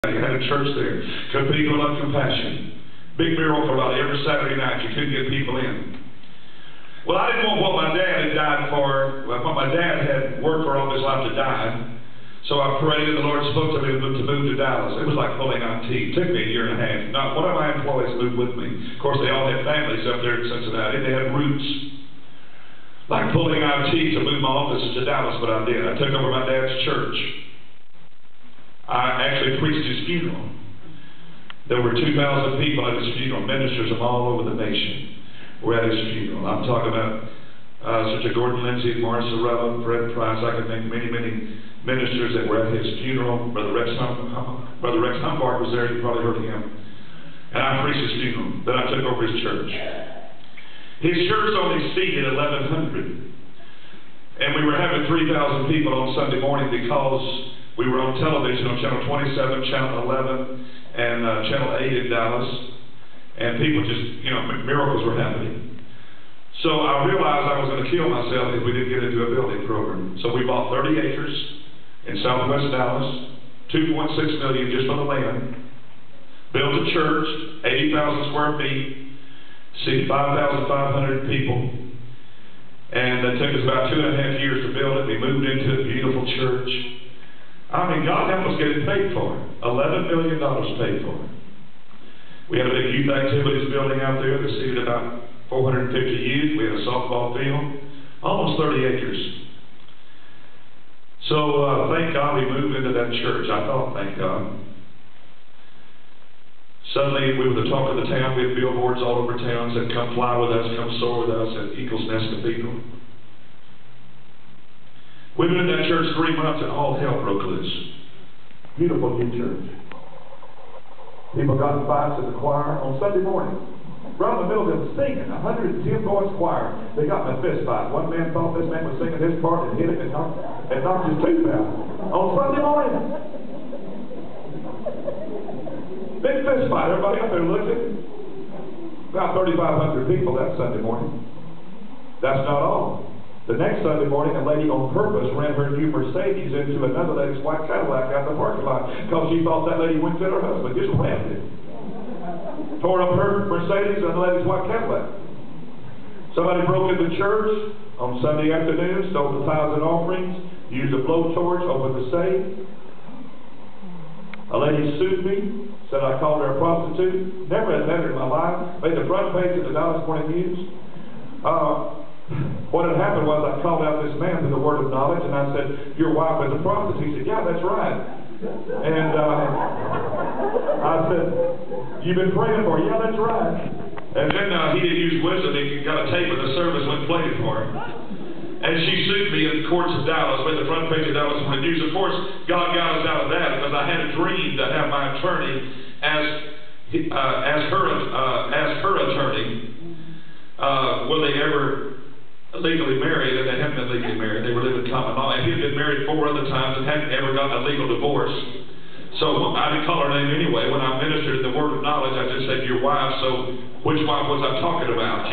You had a church there. Cathedral of Compassion. Big miracle about every Saturday night. You couldn't get people in. Well, I didn't want what my dad had died for, what my dad had worked for all his life to die. So I prayed and the Lord spoke to me to move to Dallas. It was like pulling out teeth. It took me a year and a half. Not one of my employees moved with me. Of course, they all had families up there in Cincinnati. They had roots. Like pulling out teeth to move my office to Dallas, but I did. I took over my dad's church. I actually preached his funeral. There were 2,000 people at his funeral, ministers from all over the nation were at his funeral. I'm talking about Sister Gordon Lindsay, Marissa Rella, Fred Price. I can think many, many ministers that were at his funeral. Brother Rex Humbard was there. You probably heard of him. And I preached his funeral. Then I took over his church. His church only seated 1,100. And we were having 3,000 people on Sunday morning because we were on television on Channel 27, Channel 11, and Channel 8 in Dallas. And people just, miracles were happening. So I realized I was going to kill myself if we didn't get into a building program. So we bought 30 acres in southwest Dallas, $2.6 million just for the land, built a church, 80,000 square feet, seated 5,500 people. And it took us about 2.5 years to build it. We moved into a beautiful church. I mean, God helped us get it paid for. $11 million paid for. We had a big youth activities building out there that seated about 450 youth. We had a softball field, almost 30 acres. So thank God we moved into that church. I thought, thank God. Suddenly we were the talk of the town. We had billboards all over town said, come fly with us, come soar with us at Eagles Nest Cathedral. We've been in that church 3 months and all hell broke loose. Beautiful new church. People got in fights in the choir on Sunday morning. Right in the middle of them singing, 110 voice choir. They got in a fist fight. One man thought this man was singing his part and hit him and knocked his tooth out. On Sunday morning. Big fist fight. Everybody up there looked at it. About 3,500 people that Sunday morning. That's not all. The next Sunday morning, a lady on purpose ran her new Mercedes into another lady's white Cadillac out in the parking lot because she thought that lady winked at her husband. Just rammed it. Tore up her Mercedes and the lady's white Cadillac. Somebody broke into church on Sunday afternoon, stole the tithes and offerings, used a blowtorch, opened the safe. A lady sued me, said I called her a prostitute. Never had met her in my life. Made the front page of the Dallas Morning News. What had happened was I called out this man to the word of knowledge, and I said, your wife is a prophet. He said, yeah, that's right. And I said, you've been praying for her? Yeah, that's right. And then he didn't use wisdom. He got a tape of the service when played for her. And she sued me in the courts of Dallas, made the front page of Dallas Morning News. Of course, God got us out of that because I had a dream to have my attorney as her attorney. Will they ever legally married, and they hadn't been legally married. They were living common law. And he had been married 4 other times and hadn't ever gotten a legal divorce. So I didn't call her name anyway. When I ministered the word of knowledge, I just said, your wife. So which wife was I talking about,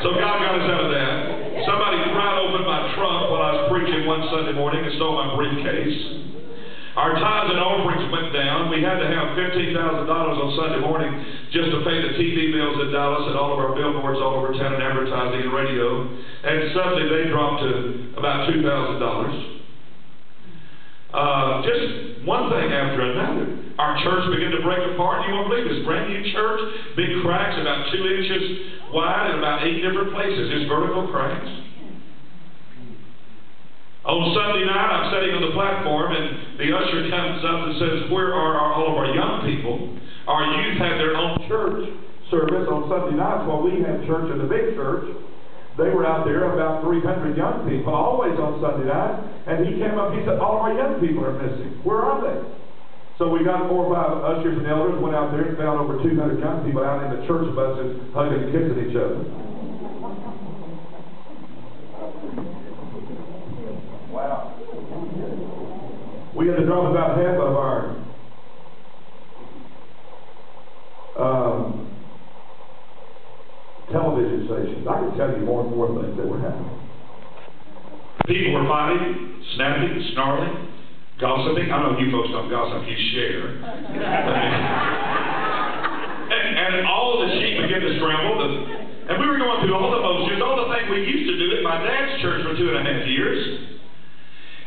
So God got us out of that. Somebody pried open my trunk while I was preaching one Sunday morning and stole my briefcase. Our tithes and offerings went down. We had to have $15,000 on Sunday morning just to pay the TV bills in Dallas and all of our billboards all over town and advertising and radio. And suddenly they dropped to about $2,000. Just one thing after another. Our church began to break apart. You won't believe this brand new church, big cracks about 2 inches wide in about 8 different places. Just vertical cracks. On Sunday night, I'm sitting on the platform, and the usher comes up and says, where are all of our young people? Our youth had their own church service on Sunday nights while we had church in the big church. They were out there, about 300 young people, always on Sunday night. And he came up, he said, all of our young people are missing. Where are they? So we got 4 or 5 ushers and elders, went out there and found over 200 young people out in the church buses hugging and kissing each other. Wow. We had to drop about half of our television stations. I can tell you more and more things that were happening. People were fighting, snapping, snarling. gossiping. I know you folks don't gossip, you share. and all the sheep began to scramble. And we were going through all the motions, all the things we used to do at my dad's church for 2.5 years.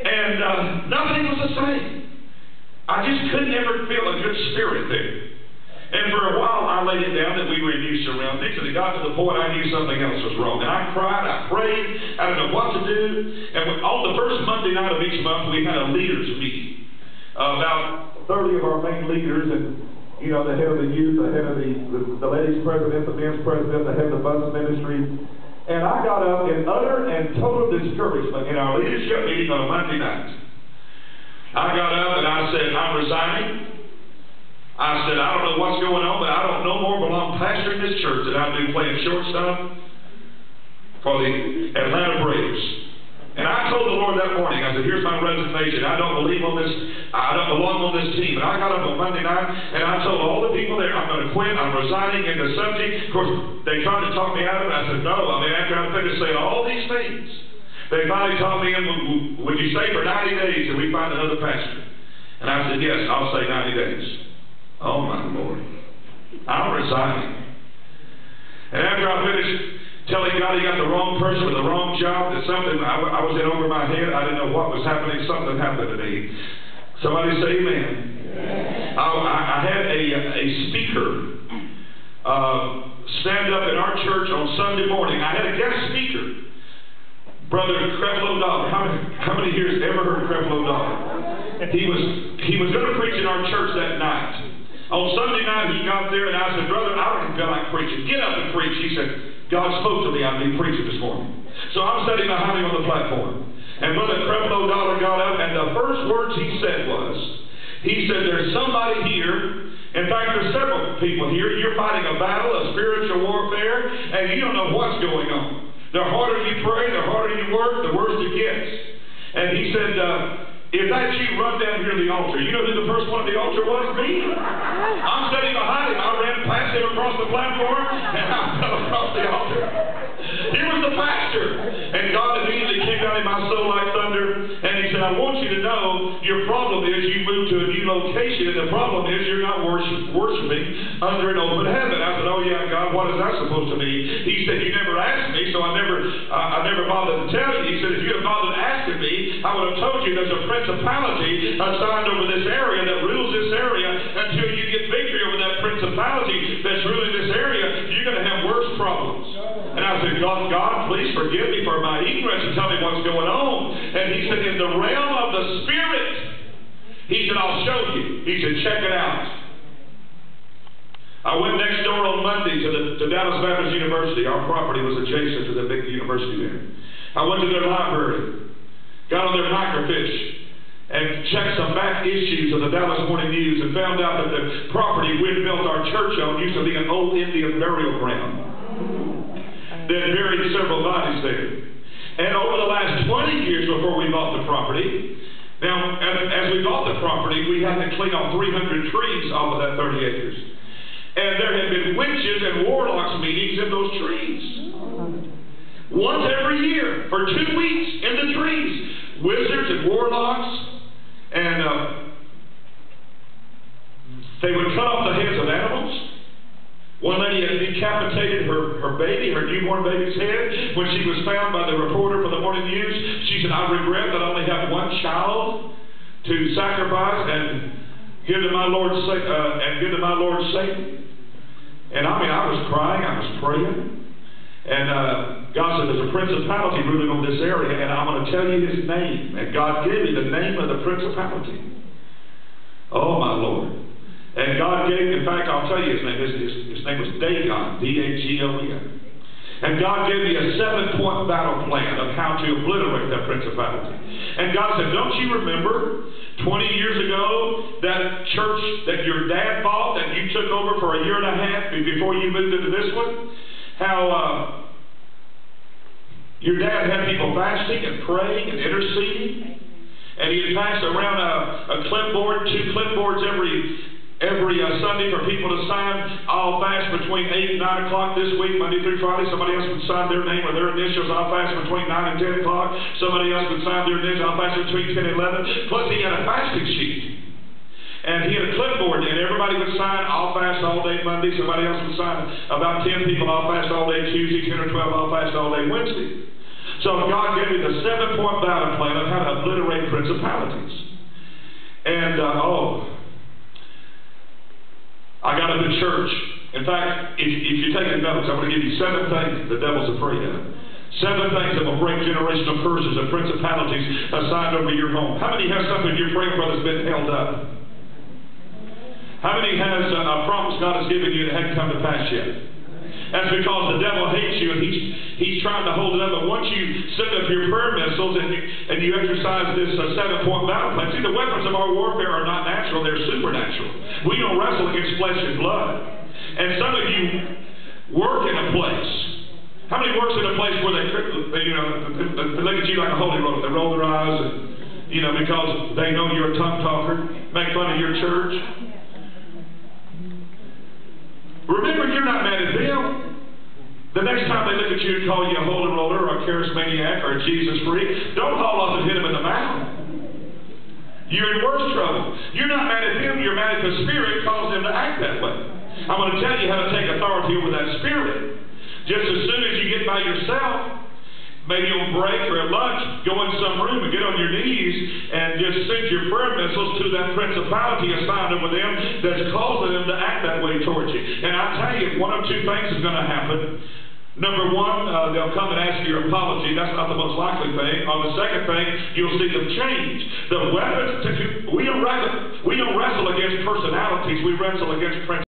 And nothing was the same. I just couldn't ever feel a good spirit there. And for a while, I laid it down that we were in new surroundings, and it got to the point I knew something else was wrong. And I cried, I prayed, I didn't know what to do. And on the first Monday night of each month, we had a leaders meeting. About 30 of our main leaders, and you know, the head of the youth, the head of the ladies president, the men's president, the head of the bus ministry. And I got up in utter and total discouragement in our leadership meeting on a Monday night. I got up and I said, I'm resigning. I said, I don't know what's going on, but I don't no more belong pastoring this church than I do playing shortstop for the Atlanta Braves. And I told the Lord that morning, I said, here's my resignation. I don't believe on this, I don't belong on this team. And I got up on Monday night and I told all the people there, I'm going to quit, I'm resigning in the subject. Of course, they tried to talk me out of it. I said, no. I mean, after I finished saying all these things, they finally talked me in, would you stay for 90 days till we find another pastor? And I said, yes, I'll stay 90 days. Oh, my Lord. I'm resigning. And after I finished telling God he got the wrong person with the wrong job, that something, I was in over my head, I didn't know what was happening, something happened to me. Somebody say amen. I had a speaker stand up in our church on Sunday morning. I had a guest speaker. Brother Creflo Dollar. How many here has ever heard of Creflo Dollar? He was going to preach in our church that night. On Sunday night, he got there, and I said, brother, I don't feel like preaching. Get up and preach. He said, God spoke to me. I'd be preaching this morning. So I'm sitting behind him on the platform. And Brother Creflo Dollar got up, and the first words he said was, he said, there's somebody here. In fact, there's several people here. You're fighting a battle, a spiritual warfare, and you don't know what's going on. The harder you pray, the harder you work, the worse it gets. And he said, if that's you, run down here to the altar. You know who the first one at the altar was? Me. I'm sitting behind him. I ran past him across the platform, and I fell across the altar. He was the pastor. And God immediately came down in my soul like thunder, and he said, I want you to know your problem is you moved to a new location, and the problem is you're not worshiping under an open heaven. I said, oh yeah, God, what is that supposed to mean? He said, you never asked me, so I never bothered to tell you. He said, if you had bothered asking me, I would have told you there's a principality assigned over this area that rules this area. Until you get victory over that principality that's ruling this area, you're going to have worse problems. And I said, God, please forgive me for my ignorance and tell me what's going on. And he said, in the realm of the Spirit, he said, I'll show you. He said, check it out. I went next door on Monday to Dallas Baptist University. Our property was adjacent to the big university there. I went to their library, got on their microfiche, and checked some back issues of the Dallas Morning News and found out that the property we'd built our church on used to be an old Indian burial ground. They had buried several bodies there. And over the last 20 years before we bought the property, now, as we bought the property, we had to clean off 300 trees off of that 30 acres. And there had been witches and warlocks meetings in those trees. Once every year, for 2 weeks, in the trees. Wizards and warlocks. And they would cut off the heads of animals. One lady had decapitated her baby, her newborn baby's head, when she was found by the reporter for the Morning News. She said, I regret that I only have one child to sacrifice and give to my Lord Satan. And I mean, I was crying, I was praying. And God said, there's a principality ruling on this area, and I'm going to tell you his name. And God gave me the name of the principality. Oh, my Lord. And God gave, in fact, I'll tell you his name. His name was Dagon, D-A-G-O-N. And God gave me a 7-point battle plan of how to obliterate that principality. And God said, don't you remember 20 years ago that church that your dad bought that you took over for a year and a half before you moved into this one? How your dad had people fasting and praying and interceding. And he had passed around a clipboard, 2 clipboards every Sunday for people to sign. I'll fast between 8 and 9 o'clock this week, Monday through Friday. Somebody else would sign their name or their initials. I'll fast between 9 and 10 o'clock. Somebody else would sign their initials. I'll fast between 10 and 11. Plus, he had a fasting sheet. And he had a clipboard, and everybody would sign, I'll fast all day Monday. Somebody else would sign, about 10 people, I'll fast all day Tuesday, 10 or 12, I'll fast all day Wednesday. So God gave me the 7-point battle plan of how to obliterate principalities. And, I got up in church. In fact, if you take the notes, I'm going to give you 7 things the devil's afraid of. 7 things that will break generational curses and principalities assigned over your home. How many have something you're praying for that's been held up? How many has a promise God has given you that hadn't come to pass yet? That's because the devil hates you and he's trying to hold it up. But once you send up your prayer missiles and you exercise this 7-point battle plan, see, the weapons of our warfare are not natural, they're supernatural. We don't wrestle against flesh and blood. And some of you work in a place. How many works in a place where they look at you like a holy roller? They roll their eyes and, because they know you're a tongue talker, make fun of your church. Remember, you're not mad at them. The next time they look at you and call you a holy roller or a charismaniac or a Jesus freak, don't haul up and hit them in the mouth. You're in worse trouble. You're not mad at them, you're mad at the Spirit causing them to act that way. I'm going to tell you how to take authority over that spirit. Just as soon as you get by yourself, maybe on break or at lunch, go in some room and get on your knees and just send your prayer missiles to that principality assigned over them that's causing them to act that way towards you. And I tell you, one of 2 things is going to happen. Number 1, they'll come and ask you your apology. That's not the most likely thing. Or the second thing, you'll see them change. The weapons, we don't wrestle against personalities. We wrestle against principalities.